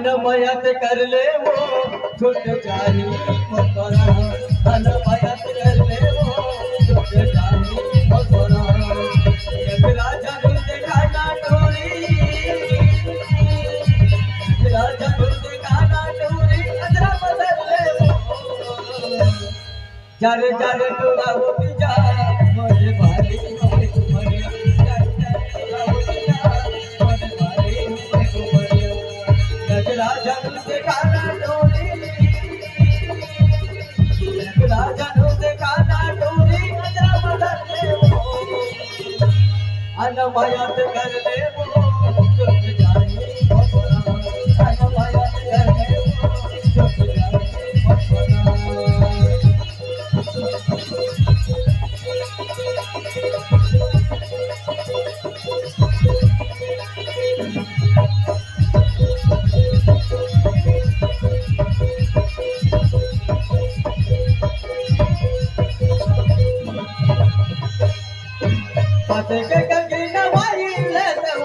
अनमयत कर ले वो छुट जाही मकरा अनमयत कर ले वो छुट जाही मकरा राजा गुल दिखाना डोरी राजा गुल दिखाना डोरी अदरा बदल ले वो जारे जारे टोला वो जा मुझे भारी मुझे कुमरिया राजा गुल दिखाना डोरी राजा गुल दिखाना डोरी अदरा बदल ले वो अनमयत कर ले वो छुट जाही मकरा अनमयत कर ले वो छुट जाही मकरा पते के गंगी नवाई ले दो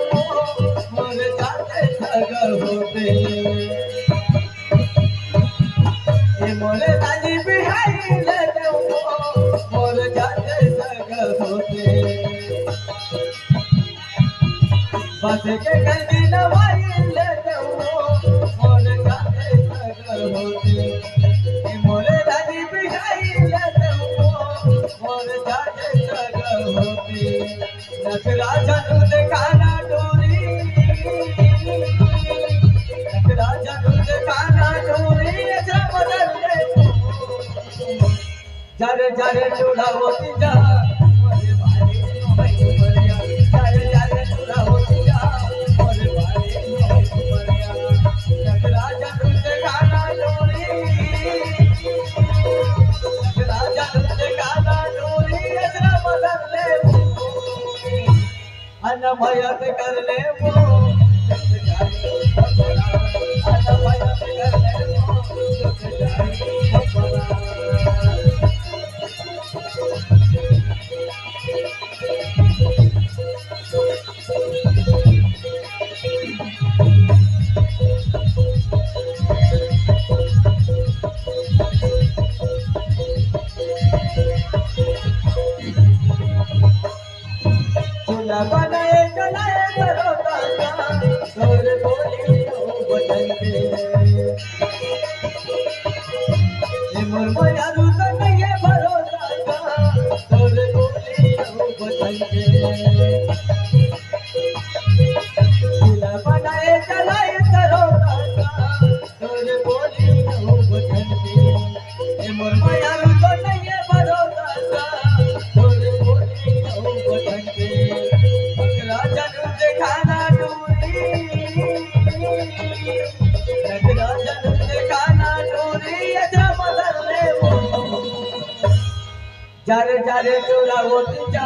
मोर जाते सग होते ये मोरे दानी बिहाई ले दो मोर जाते सग होते पते के गंगी नवाई ले दो मोर जाते सग होते ये मोरे दानी बिहाई ले दो मोर जाते सग होते राजा गुल दिखाना डोरी राजा गुल दिखाना डोरी अदरा बदल ले जारे जारे चूड़ा होती जा मोरे भारी मोई कुमरिया जारे जारे चूड़ा होती जा मोरे भारी मोई कुमरिया राजा गुल दिखाना डोरी राजा गुल दिखाना डोरी अदरा बदल ले अनमयत कर ले वो छुट जाही मकरा अनमयत कर ले वो छुट जाही मकरा चूल्हा बनाए चलाए करो ताका तोर बोली तो बदल दे ये मोर मयारू तो नहीं है भरोसा का तोर बोली तो बदल दे चूल्हा बनाए चलाए करो ताका तोर बोली तो बदल दे ये मोर मयारू तो नहीं है भरोसा का तोर बोली तो बदल दे राजा गुल दिखाना डोरी राजा गुल दिखाना डोरी अदरा बदल ले वो जारे जारे चूड़ा होती जा